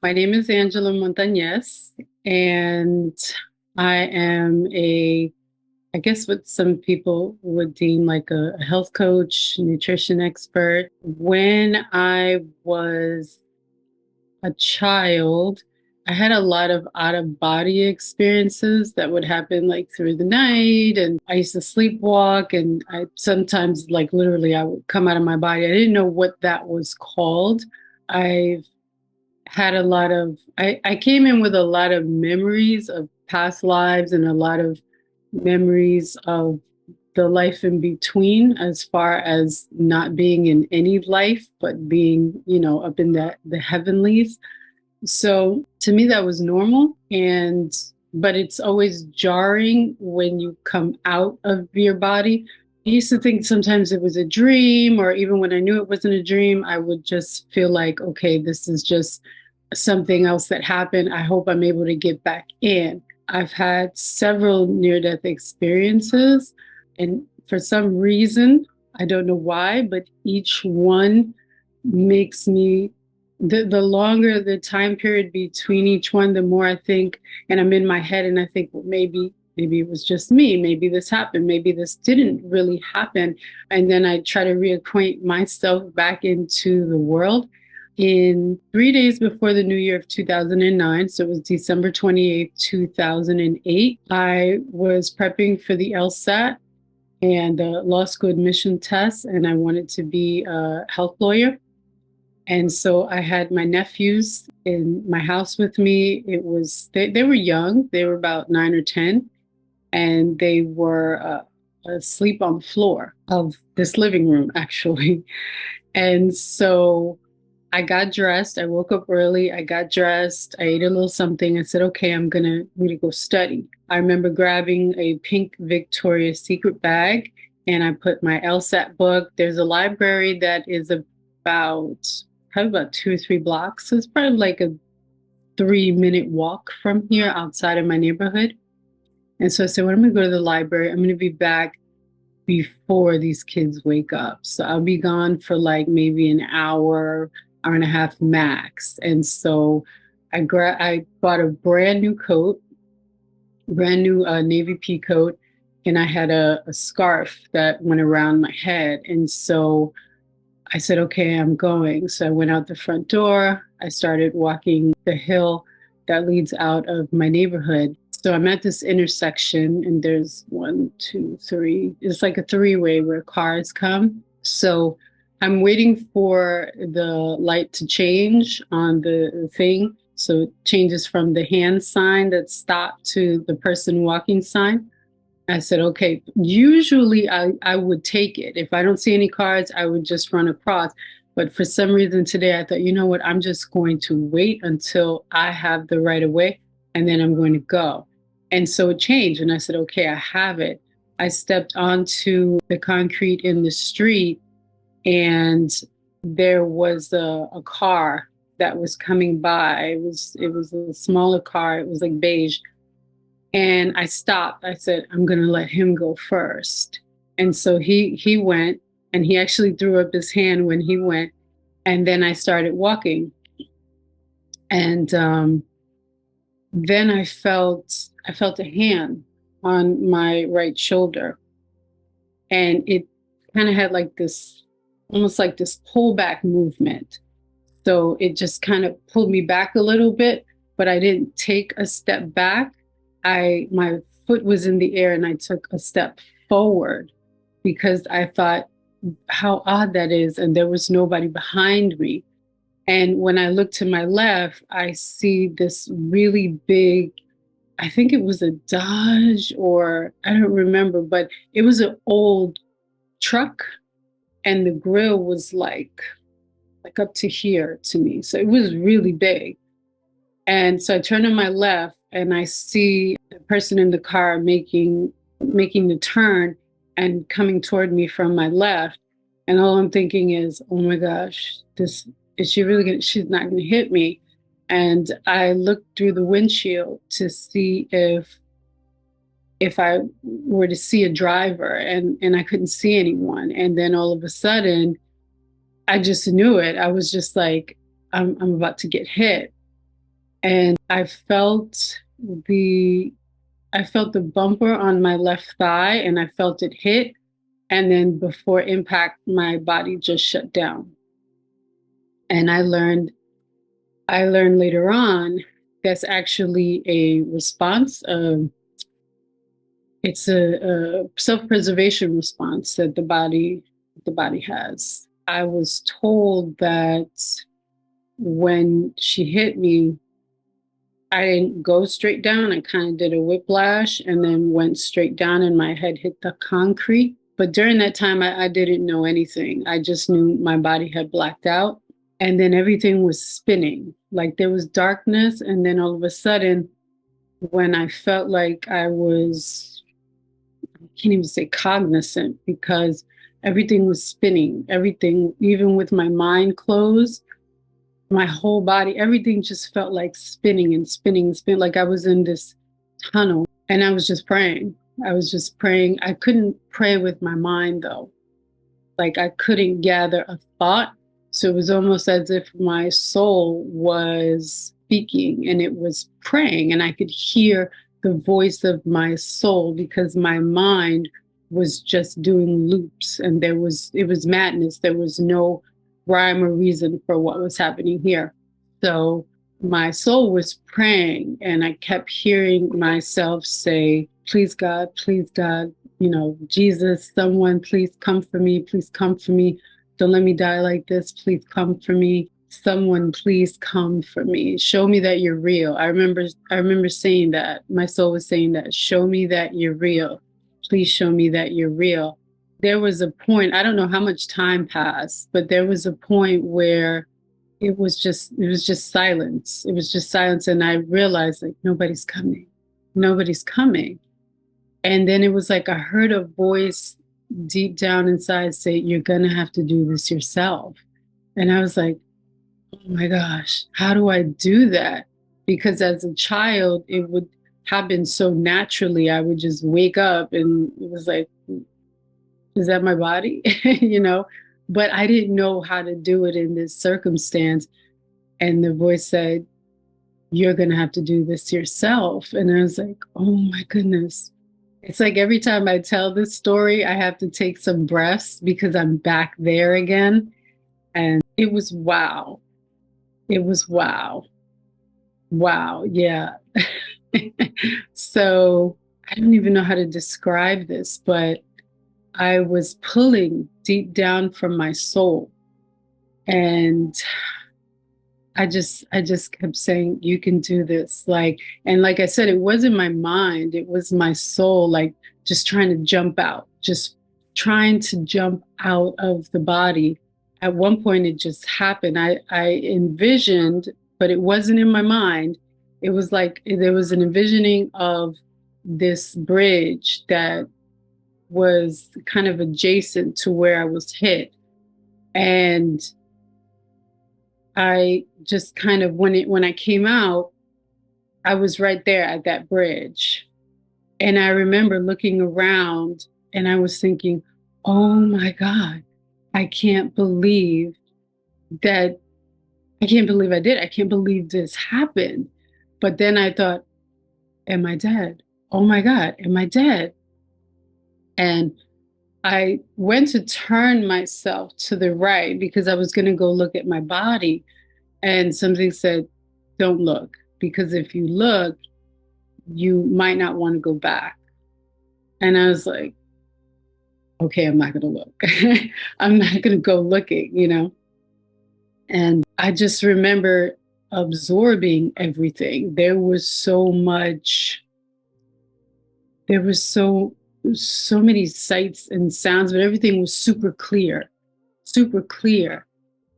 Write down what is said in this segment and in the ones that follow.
My name is Angela Montanez, and I am I guess what some people would deem like a health coach, nutrition expert. When I was a child, I had a lot of out of body experiences that would happen like through the night. And I used to sleepwalk, and I sometimes, like literally, I would come out of my body. I didn't know what that was called. I've had a lot of I came in with a lot of memories of past lives and a lot of memories of the life in between, as far as not being in any life but being, up in the heavenlies. So to me that was normal, and but it's always jarring when you come out of your body. I used to think sometimes it was a dream, or even when I knew it wasn't a dream, I would just feel like, okay, this is just something else that happened. I hope I'm able to get back in. I've had several near death experiences, and for some reason, I don't know why, but each one makes me the longer the time period between each one, the more I think, and I'm in my head and I think, well, maybe it was just me. Maybe this happened. Maybe this didn't really happen. And then I try to reacquaint myself back into the world. In 3 days before the new year of 2009, so it was December 28th, 2008, I was prepping for the LSAT and law school admission test, and I wanted to be a health lawyer. And so I had my nephews in my house with me. They were young, they were about 9 or 10, and they were asleep on the floor of this living room, actually. And so I got dressed. I woke up early. I got dressed. I ate a little something. I said, okay, I'm gonna really go study. I remember grabbing a pink Victoria's Secret bag, and I put my LSAT book. There's a library that is about probably about 2 or 3 blocks. So it's probably like a 3-minute walk from here outside of my neighborhood. And so I said, well, I'm gonna go to the library. I'm gonna be back before these kids wake up. So I'll be gone for like maybe an hour and a half max. And so I bought a brand new coat, brand new navy pea coat, and I had a scarf that went around my head. And so I said, okay, I'm going. So I went out the front door. I started walking the hill that leads out of my neighborhood. So I'm at this intersection, and there's one, two, three. It's like a three-way where cars come. So I'm waiting for the light to change on the thing. So it changes from the hand sign that stopped to the person walking sign. I said, okay, usually I would take it. If I don't see any cars, I would just run across. But for some reason today, I thought, you know what, I'm just going to wait until I have the right of way, and then I'm going to go. And so it changed. And I said, okay, I have it. I stepped onto the concrete in the street, and there was a car that was coming by. It was a smaller car. It was like beige, and I stopped. I said, I'm going to let him go first. And so he went, and he actually threw up his hand when he went. And then I started walking. And then I felt a hand on my right shoulder. And it kind of had like this, almost like this pullback movement. So it just kind of pulled me back a little bit, but I didn't take a step back. My foot was in the air, and I took a step forward because I thought how odd that is, and there was nobody behind me. And when I look to my left, I see this really big, I think it was a Dodge, or I don't remember, but it was an old truck, and the grill was like up to here to me. So it was really big. And so I turn on my left, and I see the person in the car making the turn and coming toward me from my left. And all I'm thinking is, oh my gosh, this is she really gonna, she's not gonna hit me. And I looked through the windshield to see if I were to see a driver, and I couldn't see anyone. And then all of a sudden I just knew it. I was just like, I'm about to get hit. And the I felt the bumper on my left thigh and I felt it hit. And then before impact, my body just shut down. And I learned later on that's actually a response. It's a self-preservation response that the body has. I was told that when she hit me, I didn't go straight down. I kind of did a whiplash and then went straight down, and my head hit the concrete. But during that time, I didn't know anything. I just knew my body had blacked out. And then everything was spinning. Like there was darkness. And then all of a sudden, when I felt like I can't even say cognizant, because everything was spinning. Everything, even with my mind closed, my whole body, everything just felt like spinning and spinning and spinning, like I was in this tunnel. And I was just praying. I was just praying. I couldn't pray with my mind though. Like I couldn't gather a thought. So it was almost as if my soul was speaking and it was praying, and I could hear the voice of my soul because my mind was just doing loops, and it was madness. There was no rhyme or reason for what was happening here. So my soul was praying, and I kept hearing myself say, please God, Jesus, someone, please come for me. Please come for me. Don't let me die like this. Please come for me. Someone, please come for me. Show me that you're real. I remember saying that. My soul was saying that. Show me that you're real. Please show me that you're real. There was a point, I don't know how much time passed, but there was a point where it was just silence. It was just silence. And I realized like nobody's coming. Nobody's coming. And then it was like I heard a voice deep down inside say, "You're going to have to do this yourself." And I was like, "Oh my gosh, how do I do that?" Because as a child, it would happen so naturally. I would just wake up and it was like, is that my body? But I didn't know how to do it in this circumstance. And the voice said, "You're going to have to do this yourself." And I was like, oh my goodness. It's like every time I tell this story, I have to take some breaths because I'm back there again. And it was wow. It was wow. Wow. Yeah. So I don't even know how to describe this, but I was pulling deep down from my soul. And I just kept saying, you can do this. And like I said, it wasn't my mind, it was my soul, like just trying to jump out, just trying to jump out of the body. At one point, it just happened. I envisioned, but it wasn't in my mind. It was like there was an envisioning of this bridge that was kind of adjacent to where I was hit. And I just kind of when I came out, I was right there at that bridge. And I remember looking around and I was thinking, "Oh my God, I can't believe that I can't believe I did. I can't believe this happened." But then I thought, "Am I dead? Oh my God, am I dead?" And I went to turn myself to the right because I was going to go look at my body. And something said, "Don't look, because if you look, you might not want to go back." And I was like, okay, I'm not going to look. I'm not going to go looking. And I just remember absorbing everything. There was so many sights and sounds, but everything was super clear, super clear.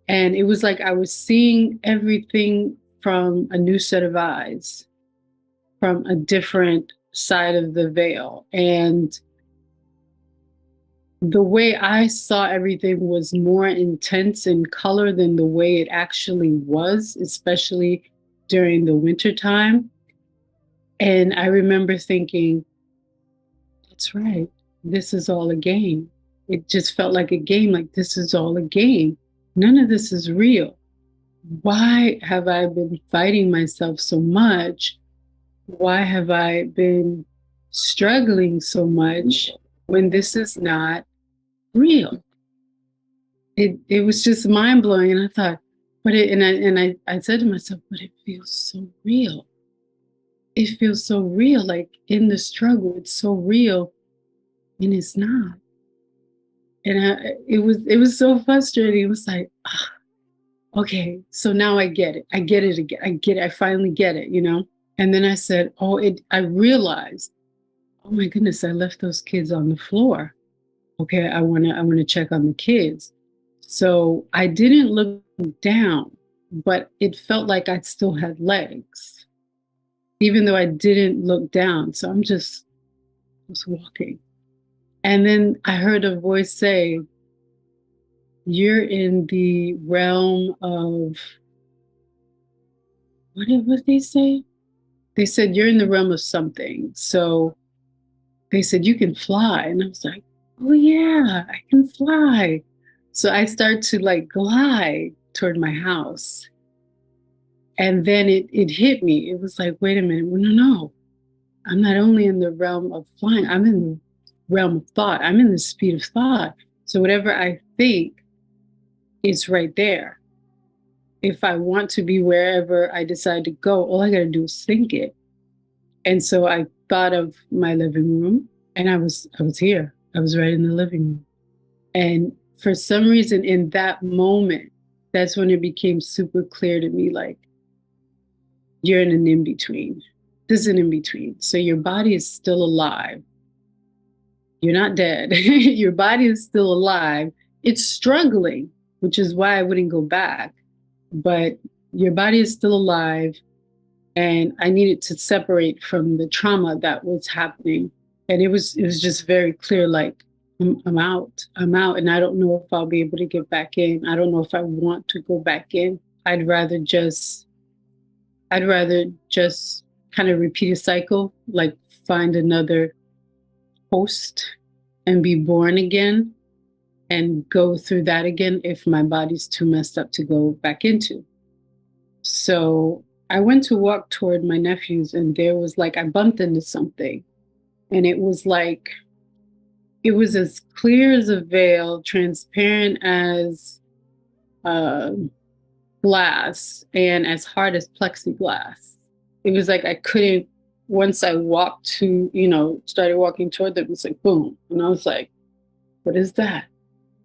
And it was like I was seeing everything from a new set of eyes, from a different side of the veil. And the way I saw everything was more intense in color than the way it actually was, especially during the winter time. And I remember thinking, that's right. This is all a game. It just felt like a game, like this is all a game. None of this is real. why have I been fighting myself so much? Why have I been struggling so much when this is not real? It was just mind blowing, and I thought, but it and I said to myself, but it feels so real. It feels so real, like in the struggle, it's so real, and it's not. And it was so frustrating. It was like, ah, okay, so now I get it. I get it again. I get it. I finally get it, you know? And then I said, oh, I realized, oh my goodness, I left those kids on the floor. Okay, I wanna check on the kids. So I didn't look down, but it felt like I still had legs, even though I didn't look down. So I'm just was walking. And then I heard a voice say, you're in the realm of what they say? They said you're in the realm of something. So they said you can fly. And I was like, oh yeah, I can fly. So I start to like glide toward my house. And then it hit me. It was like, wait a minute, well, no. I'm not only in the realm of flying, I'm in the realm of thought. I'm in the speed of thought. So whatever I think is right there. If I want to be wherever I decide to go, all I got to do is think it. And so I thought of my living room, and I was here. I was right in the living room. And for some reason in that moment, that's when it became super clear to me, like, you're in an in between. This is an in between. So your body is still alive. You're not dead. Your body is still alive. It's struggling, which is why I wouldn't go back. But your body is still alive. And I needed to separate from the trauma that was happening. And it was just very clear, like, I'm out. I'm out. And I don't know if I'll be able to get back in. I don't know if I want to go back in. I'd rather just I'd rather just kind of repeat a cycle, like find another host and be born again and go through that again if my body's too messed up to go back into. So I went to walk toward my nephews, and there was like, I bumped into something. And it was like, it was as clear as a veil, transparent as uh, glass, and as hard as plexiglass. It was like I couldn't, once I walked to, started walking toward them, it was like boom. And I was like, what is that?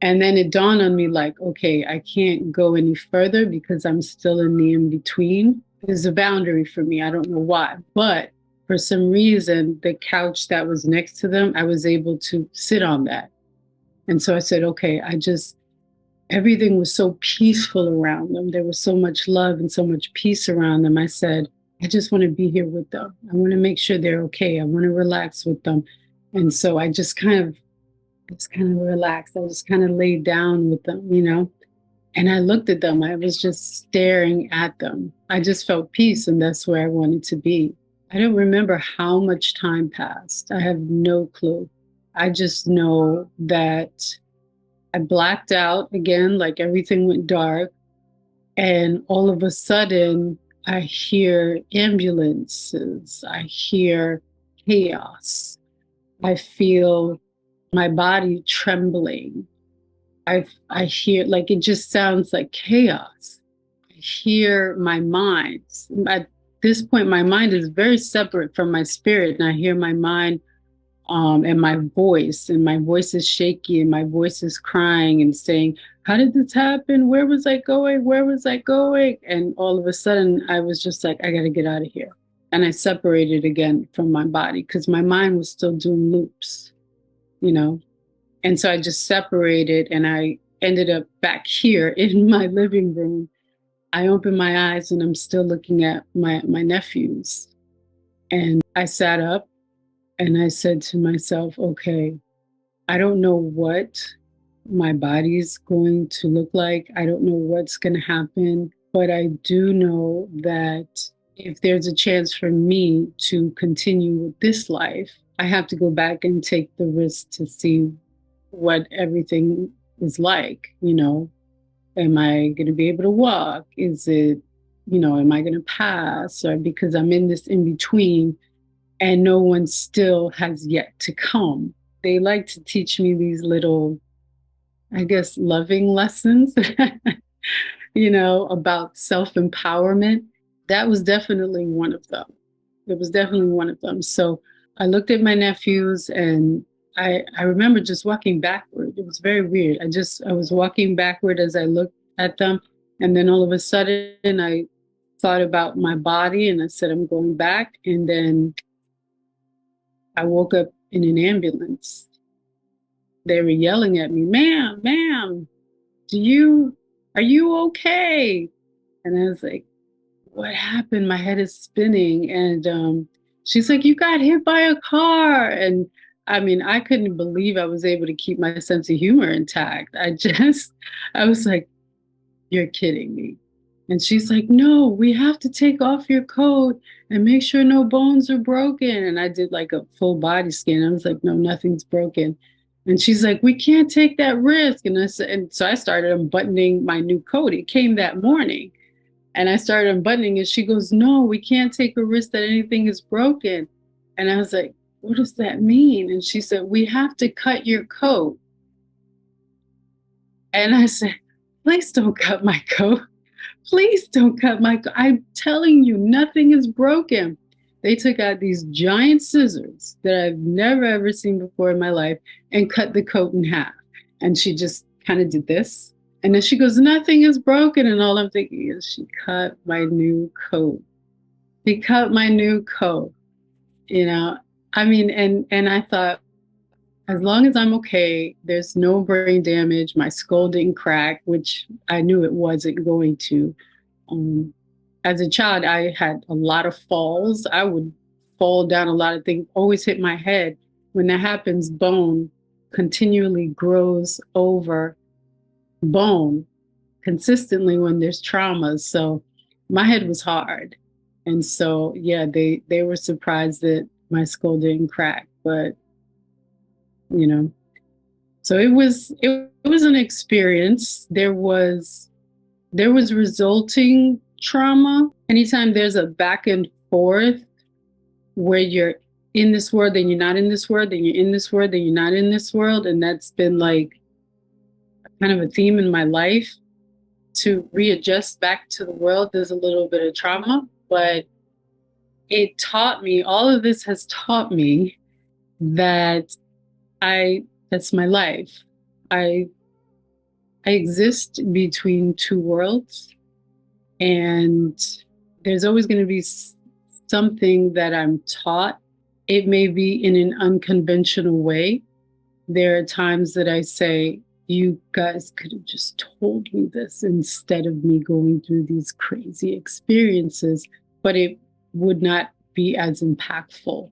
And then it dawned on me, like, okay, I can't go any further because I'm still in the in between. There's a boundary for me. I don't know why. But for some reason, the couch that was next to them, I was able to sit on that. And so I said, okay, everything was so peaceful around them. There was so much love and so much peace around them. I said, I just want to be here with them. I want to make sure they're okay. I want to relax with them. And so I just kind of relaxed. I just kind of laid down with them. And I looked at them. I was just staring at them. I just felt peace, and that's where I wanted to be. I don't remember how much time passed. I have no clue. I just know that I blacked out again, like everything went dark. And all of a sudden, I hear ambulances, I hear chaos, I feel my body trembling. I hear, like, it just sounds like chaos. I hear my mind. At this point, my mind is very separate from my spirit, and I hear my mind, and my voice is shaky, and my voice is crying and saying, how did this happen? Where was I going? Where was I going? And all of a sudden, I was just like, I got to get out of here. And I separated again from my body because my mind was still doing loops, you know? And so I just separated, and I ended up back here in my living room. I opened my eyes, and I'm still looking at my nephews. And I sat up, and I said to myself, okay, I don't know what my body's going to look like. I don't know what's going to happen, but I do know that if there's a chance for me to continue with this life, I have to go back and take the risk to see what everything is like. Am I going to be able to walk? Is it, am I going to pass? Or because I'm in this in between and no one still has yet to come. They like to teach me these little, I guess, loving lessons, about self empowerment. That was definitely one of them. It was definitely one of them. So I looked at my nephews and I remember just walking backward. It was very weird. I was walking backward as I looked at them. And then all of a sudden I thought about my body and I said, I'm going back. And then I woke up in an ambulance. They were yelling at me, ma'am, are you okay? And I was like, what happened? My head is spinning. And she's like, you got hit by a car. And I mean, I couldn't believe I was able to keep my sense of humor intact. I was like, you're kidding me. And she's like, no, we have to take off your coat and make sure no bones are broken. And I did like a full body scan. I was like, no, nothing's broken. And she's like, we can't take that risk. And so I started unbuttoning my new coat. It came that morning. And I started unbuttoning it. She goes, no, we can't take a risk that anything is broken. And I was like, what does that mean? And she said, we have to cut your coat. And I said, please don't cut my coat. Please don't cut my coat. I'm telling you, nothing is broken. They took out these giant scissors that I've never, ever seen before in my life and cut the coat in half. And she just kind of did this. And then she goes, nothing is broken. And all I'm thinking is, she cut my new coat. She cut my new coat. I mean, and I thought, as long as I'm okay, there's no brain damage, my skull didn't crack, which I knew it wasn't going to. Um, as a child, I had a lot of falls. I would fall down a lot of things, always hit my head. When that happens, bone continually grows over bone consistently when there's trauma. So my head was hard. And so, yeah, they were surprised that my skull didn't crack, but you know, so it was an experience. There was resulting trauma. Anytime there's a back and forth where you're in this world, then you're not in this world, then you're in this world, then you're not in this world. And that's been like kind of a theme in my life. To readjust back to the world, there's a little bit of trauma, but all of this has taught me that that's my life. I exist between two worlds, and there's always going to be something that I'm taught. It may be in an unconventional way. There are times that I say, you guys could have just told me this instead of me going through these crazy experiences, but it would not be as impactful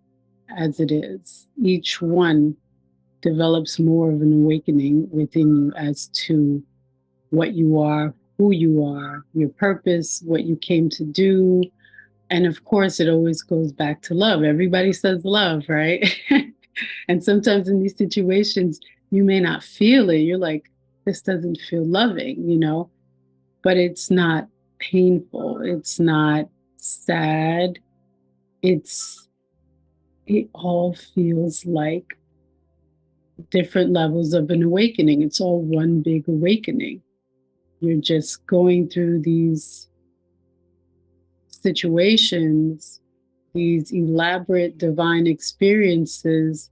as it is. Each one develops more of an awakening within you as to what you are, who you are, your purpose, what you came to do. And of course, it always goes back to love. Everybody says love, right? And sometimes in these situations, you may not feel it. You're like, this doesn't feel loving, but it's not painful. It's not sad. It all feels like different levels of an awakening. It's all one big awakening. You're just going through these situations, these elaborate divine experiences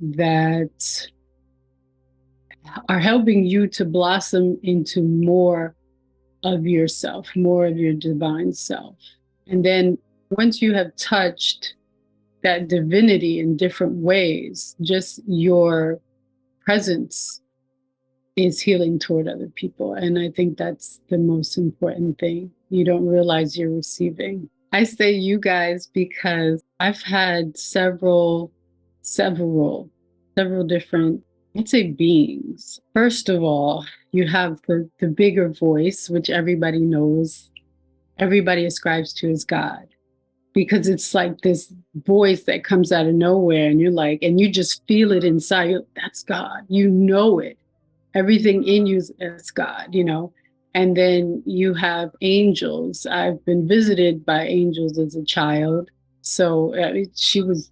that are helping you to blossom into more of yourself, more of your divine self. And then once you have touched that divinity in different ways, just your presence is healing toward other people. And I think that's the most important thing. You don't realize you're receiving. I say you guys because I've had several different, I'd say, beings. First of all, you have the bigger voice, which everybody knows, everybody ascribes to as God, because it's like this voice that comes out of nowhere and you're like, and you just feel it inside. That's God. You know it. Everything in you is God. And then you have angels. I've been visited by angels as a child. So she was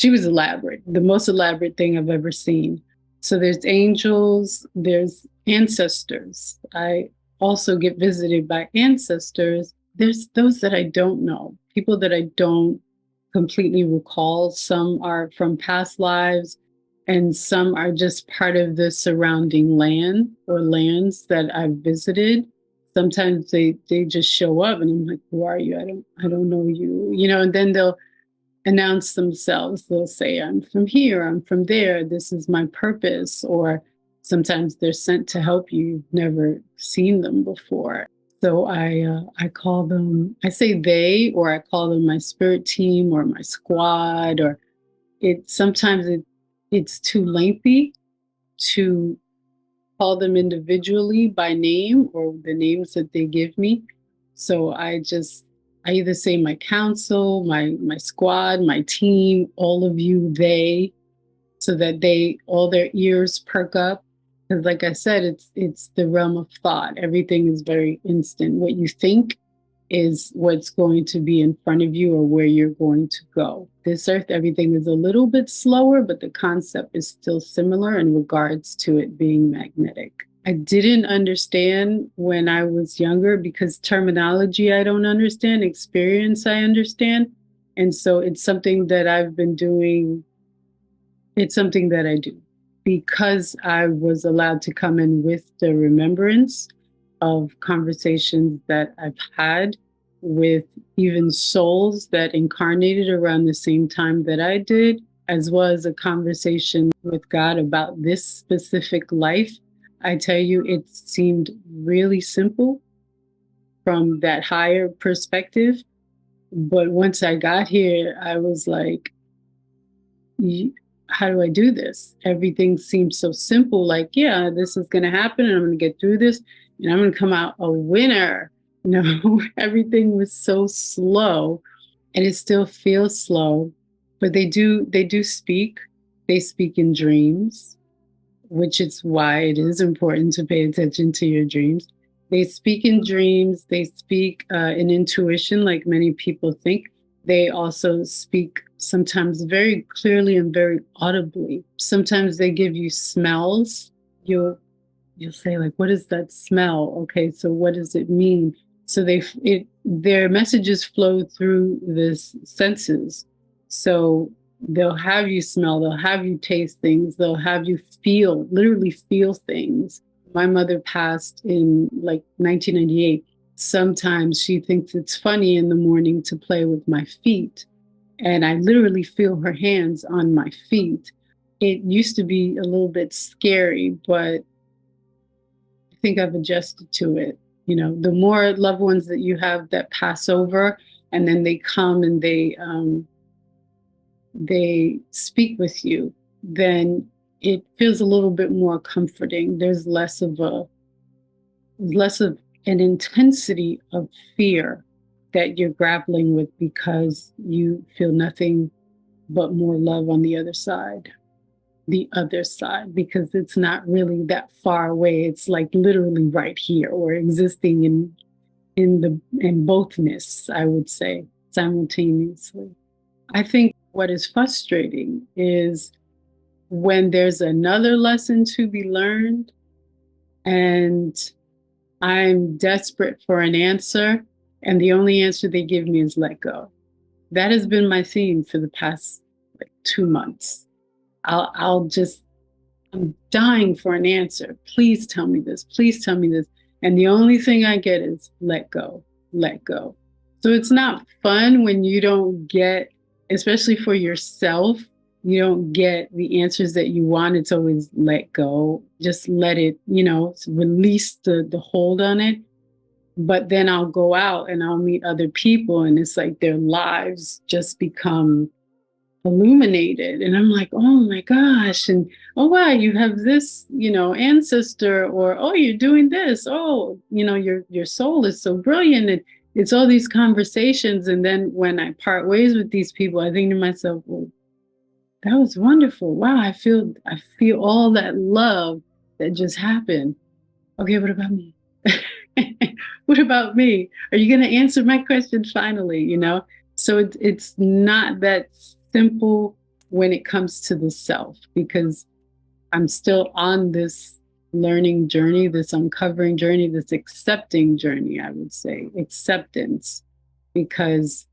elaborate, the most elaborate thing I've ever seen. So there's angels, there's ancestors. I also get visited by ancestors. There's those that I don't know, people that I don't completely recall. Some are from past lives, and some are just part of the surrounding land or lands that I've visited. Sometimes they just show up and I'm like, who are you? I don't know you, and then they'll announce themselves. They'll say, I'm from here, I'm from there, this is my purpose. Or sometimes they're sent to help you. You've never seen them before. So I call them, I say they, or I call them my spirit team or my squad, or it's too lengthy to call them individually by name or the names that they give me. So I either say my council, my squad, my team, all of you, they, so that they all their ears perk up. Because like I said, it's the realm of thought. Everything is very instant. What you think is what's going to be in front of you or where you're going to go. This earth, everything is a little bit slower, but the concept is still similar in regards to it being magnetic. I didn't understand when I was younger because terminology I don't understand, experience I understand. And so it's something that I've been doing. It's something that I do because I was allowed to come in with the remembrance of conversations that I've had with even souls that incarnated around the same time that I did, as well as a conversation with God about this specific life. I tell you, it seemed really simple from that higher perspective. But once I got here, I was like, how do I do this? Everything seems so simple. Like, yeah, this is going to happen and I'm going to get through this and I'm going to come out a winner. No, everything was so slow and it still feels slow, but they do speak. They speak in dreams, which is why it is important to pay attention to your dreams. They speak in dreams, they speak in intuition, like many people think. They also speak sometimes very clearly and very audibly. Sometimes they give you smells. You'll say, like, what is that smell? Okay, so what does it mean? So their messages flow through the senses. So they'll have you smell, they'll have you taste things, they'll have you literally feel things. My mother passed in like 1998. Sometimes she thinks it's funny in the morning to play with my feet, and I literally feel her hands on my feet. It used to be a little bit scary, but I think I've adjusted to it. The more loved ones that you have that pass over, and then they come and they speak with you, then it feels a little bit more comforting. There's less of an intensity of fear that you're grappling with because you feel nothing but more love on the other side. The other side, because it's not really that far away. It's like literally right here or existing in bothness, I would say, simultaneously. I think what is frustrating is when there's another lesson to be learned and I'm desperate for an answer, and the only answer they give me is let go. That has been my theme for the past like 2 months. I'll just I'm dying for an answer. Please tell me this. Please tell me this. And the only thing I get is let go, let go. So it's not fun when you don't get, especially for yourself, you don't get the answers that you want. It's always let go. Just let it, release the hold on it. But then I'll go out and I'll meet other people and it's like their lives just become illuminated, and I'm like, oh my gosh, and oh wow, you have this ancestor, or oh, you're doing this, oh, your soul is so brilliant, and it's all these conversations. And then when I part ways with these people, I think to myself, well, that was wonderful. Wow, I feel all that love that just happened. Okay, what about me? What about me? Are you going to answer my question finally? So it's not that simple when it comes to the self, because I'm still on this learning journey, this uncovering journey, this accepting journey, I would say, acceptance, because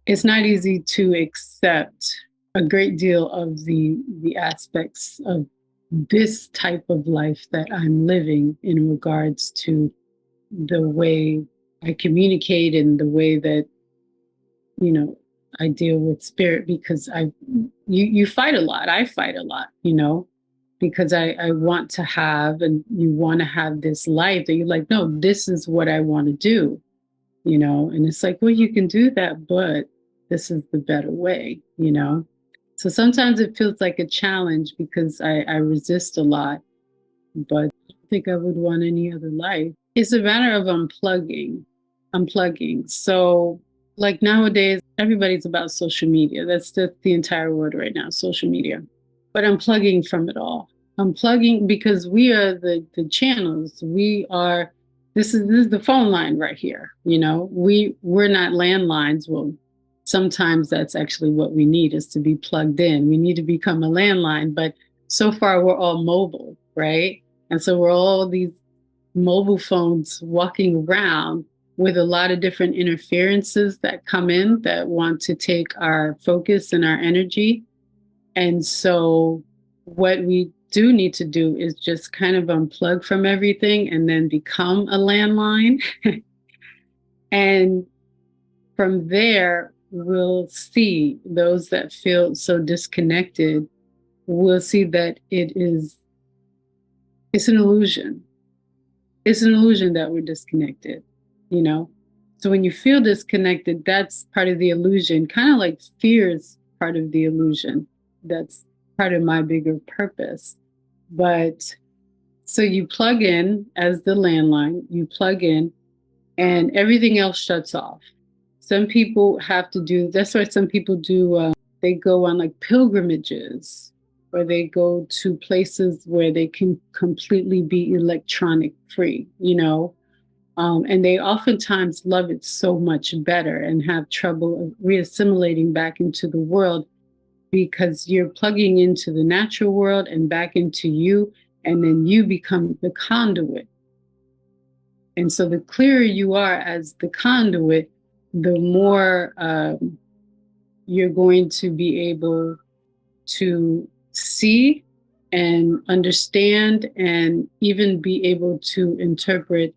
it's not easy to accept a great deal of the aspects of this type of life that I'm living in regards to the way I communicate and the way that, you know, I deal with spirit, because you fight a lot. I fight a lot, because I want to have, and you want to have this life that you're like, no, this is what I want to do, and it's like, well, you can do that, but this is the better way. So sometimes it feels like a challenge because I resist a lot, but I don't think I would want any other life. It's a matter of unplugging. So, like nowadays, everybody's about social media. That's the entire word right now, social media. But unplugging from it all. Unplugging because we are the channels. We are. This is the phone line right here. We're not landlines. Well, sometimes that's actually what we need, is to be plugged in. We need to become a landline, but so far we're all mobile, right? And so we're all these mobile phones walking around with a lot of different interferences that come in that want to take our focus and our energy. And so what we do need to do is just kind of unplug from everything and then become a landline. And from there, we'll see those that feel so disconnected. We'll see that it's an illusion. It's an illusion that we're disconnected, you know? So when you feel disconnected, that's part of the illusion, kind of like fear is part of the illusion. That's part of my bigger purpose. But so you plug in as the landline, you plug in, and everything else shuts off. Some people have to do, that's why some people do, they go on like pilgrimages, or they go to places where they can completely be electronic free. And they oftentimes love it so much better and have trouble reassimilating back into the world, because you're plugging into the natural world and back into you, and then you become the conduit. And so the clearer you are as the conduit, the more you're going to be able to see and understand and even be able to interpret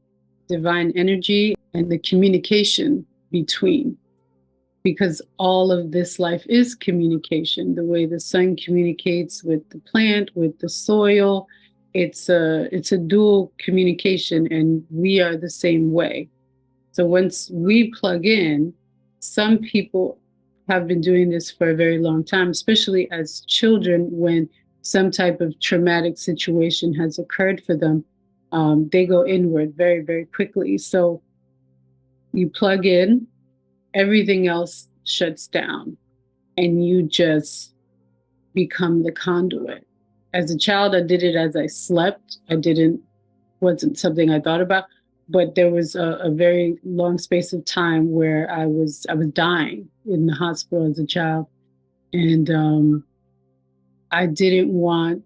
divine energy and the communication between. Because all of this life is communication. The way the sun communicates with the plant, with the soil, it's a dual communication, and we are the same way. So once we plug in, some people have been doing this for a very long time, especially as children, when some type of traumatic situation has occurred for them, they go inward very, very quickly. So you plug in, everything else shuts down, and you just become the conduit. As a child, I did it as I slept. Wasn't something I thought about, but there was a very long space of time where I was dying in the hospital as a child, and I didn't want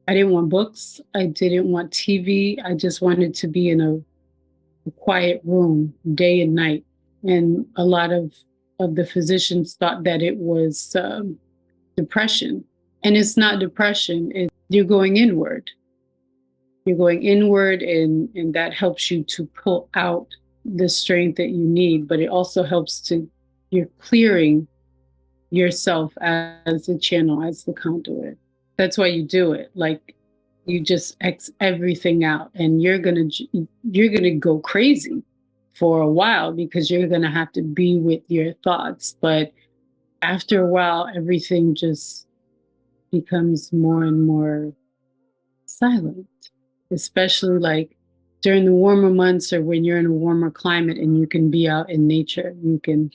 I didn't want books. I didn't want TV. I just wanted to be in a quiet room day and night. And a lot of the physicians thought that it was depression. And it's not depression. You're going inward. You're going inward, and that helps you to pull out the strength that you need. But it also helps you're clearing yourself as a channel, as the conduit. That's why you do it. Like, you just X everything out, and you're gonna go crazy for a while, because you're gonna have to be with your thoughts. But after a while, everything just becomes more and more silent, especially like during the warmer months, or when you're in a warmer climate and you can be out in nature, you can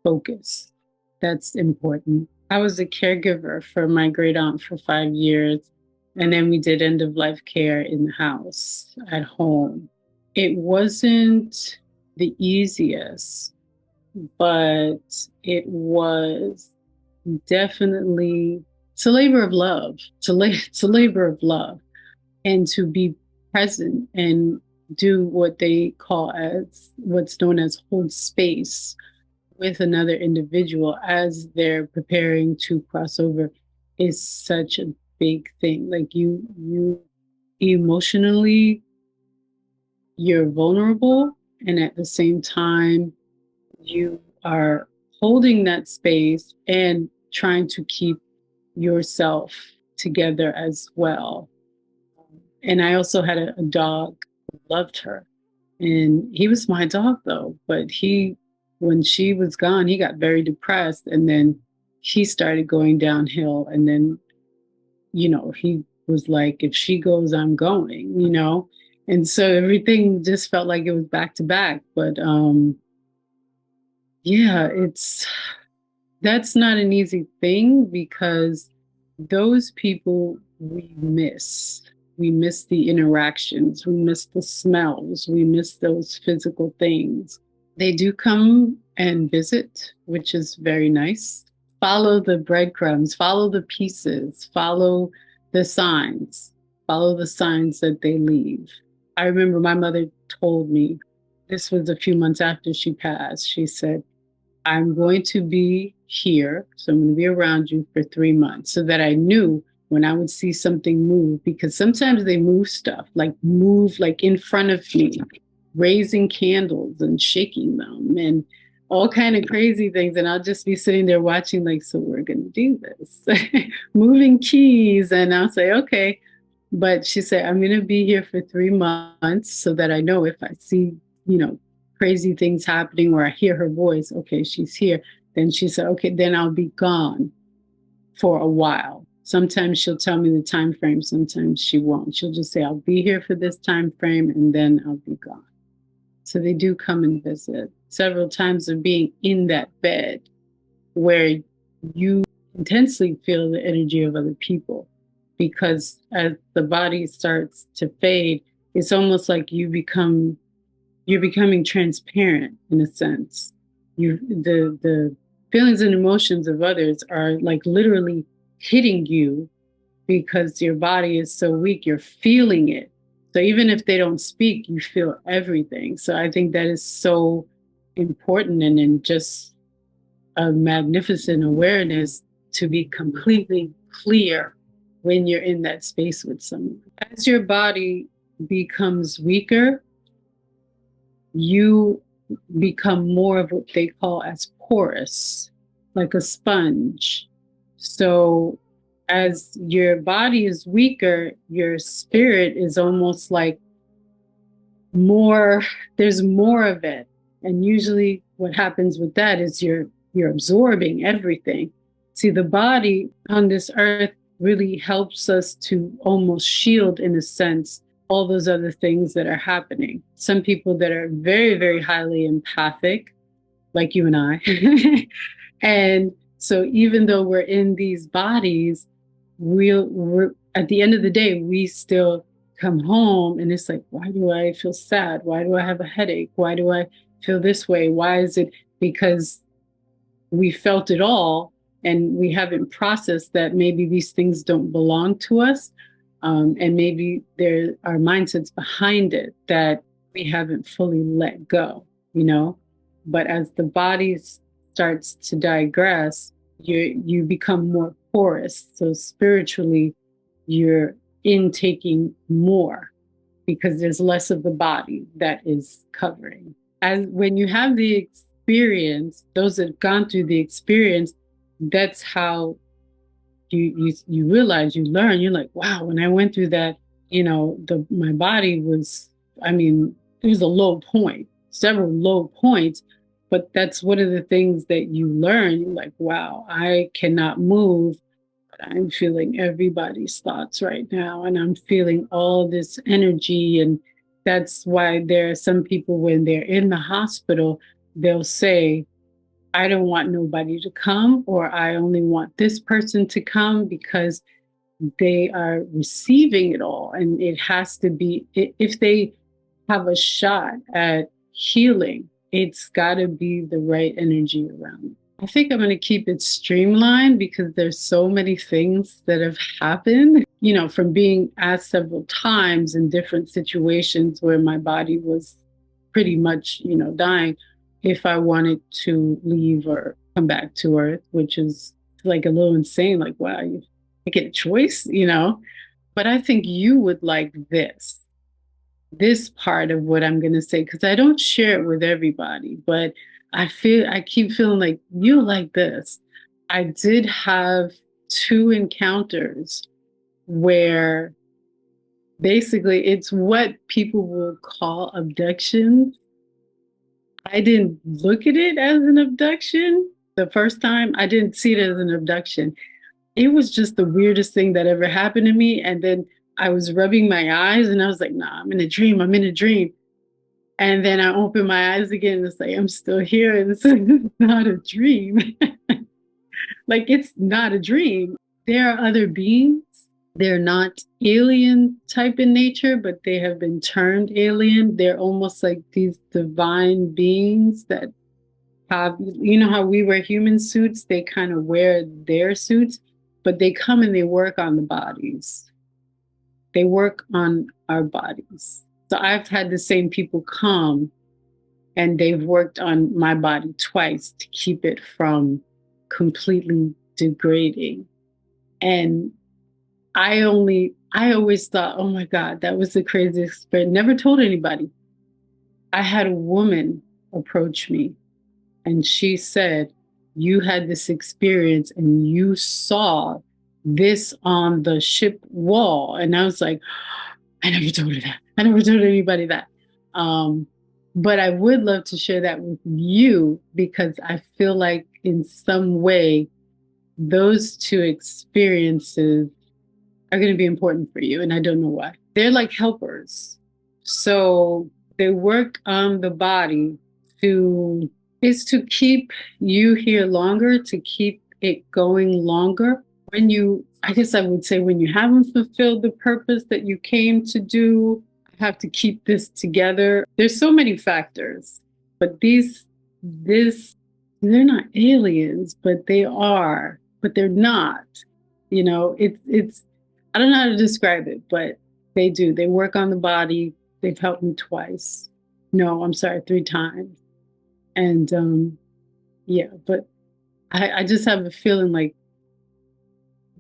focus. That's important. I was a caregiver for my great aunt for 5 years. And then we did end of life care in the house at home. It wasn't the easiest, but it was definitely, it's a labor of love. It's a labor of love, and to be present and do what they call as what's known as hold space with another individual as they're preparing to cross over is such a big thing. Like you emotionally, you're vulnerable, and at the same time you are holding that space and trying to keep yourself together as well. And I also had a dog who loved her. And he was my dog though, but when she was gone, he got very depressed, and then he started going downhill. And then, he was like, if she goes, I'm going. And so everything just felt like it was back to back. But yeah, that's not an easy thing because those people we miss. We miss the interactions, we miss the smells, we miss those physical things. They do come and visit, which is very nice. Follow the breadcrumbs, follow the pieces, the signs, follow the signs that they leave. I remember my mother told me, this was a few months after she passed, she said, I'm going to be here. So I'm going to be around you for 3 months so that I knew when I would see something move, because sometimes they move like in front of me, raising candles and shaking them and all kind of crazy things. And I'll just be sitting there watching like, so we're going to do this, moving keys. And I'll say, okay. But she said, I'm going to be here for 3 months so that I know if I see, you know, crazy things happening or I hear her voice, okay, she's here. Then she said, okay, then I'll be gone for a while. Sometimes she'll tell me the time frame, sometimes she won't. She'll just say, I'll be here for this time frame and then I'll be gone. So they do come and visit several times of being in that bed where you intensely feel the energy of other people, because as the body starts to fade, it's almost like you're becoming transparent in a sense. The feelings and emotions of others are like literally hitting you because your body is so weak, you're feeling it. So even if they don't speak, you feel everything. So I think that is so important, and in just a magnificent awareness to be completely clear when you're in that space with someone. As your body becomes weaker, you become more of what they call as porous, like a sponge. So as your body is weaker, your spirit is almost like more, there's more of it. And usually what happens with that is you're absorbing everything. See, the body on this earth really helps us to almost shield, in a sense, all those other things that are happening. Some people that are very, very highly empathic, like you and I. And so even though we're in these bodies, we're at the end of the day, we still come home and it's like, why do I feel sad? Why do I have a headache? Why do I feel this way? Why is it? Because we felt it all and we haven't processed that maybe these things don't belong to us. And maybe there are mindsets behind it that we haven't fully let go. But as the body starts to digress, you become more porous. So spiritually, you're intaking more because there's less of the body that is covering. As when you have the experience, those that have gone through the experience, that's how you realize, you learn. You're like, wow, when I went through that, my body was, I mean, it was a low point, several low points, but that's one of the things that you learn. You're like, wow, I cannot move, but I'm feeling everybody's thoughts right now, and I'm feeling all this energy. And that's why there are some people, when they're in the hospital, they'll say, I don't want nobody to come, or I only want this person to come, because they are receiving it all. And it has to be, if they have a shot at healing, it's got to be the right energy around it. I think I'm going to keep it streamlined because there's so many things that have happened, from being asked several times in different situations where my body was pretty much, dying, if I wanted to leave or come back to Earth, which is like a little insane. Like, wow, I get a choice. But I think you would like this part of what I'm going to say, because I don't share it with everybody, but I keep feeling like you like this. I did have two encounters where basically it's what people will call abductions. I didn't look at it as an abduction. The first time I didn't see it as an abduction. It was just the weirdest thing that ever happened to me. And then I was rubbing my eyes and I was like, nah, I'm in a dream. I'm in a dream. And then I opened my eyes again and it's like, I'm still here. And it's not a dream. Like, it's not a dream. There are other beings. They're not alien type in nature, but they have been turned alien. They're almost like these divine beings that have, how we wear human suits? They kind of wear their suits, but they come and they work on the bodies. They work on our bodies. So I've had the same people come and they've worked on my body twice to keep it from completely degrading. And I always thought, oh my God, that was the craziest experience. Never told anybody. I had a woman approach me and she said, you had this experience and you saw this on the ship wall. And I was like, I never told her that. I never told anybody that. But I would love to share that with you because I feel like in some way, those two experiences are going to be important for you. And I don't know why. They're like helpers. So they work on the body to keep you here longer, to keep it going longer. I guess I would say when you haven't fulfilled the purpose that you came to do, I have to keep this together. There's so many factors, but they're not aliens, but they are, but they're not. It's, I don't know how to describe it, but they do. They work on the body. They've helped me twice. No, I'm sorry, 3 times. And yeah, but I just have a feeling like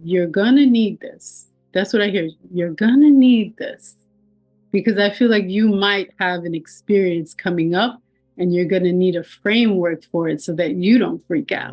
you're gonna need this. That's what I hear. You're gonna need this because I feel like you might have an experience coming up and you're gonna need a framework for it so that you don't freak out.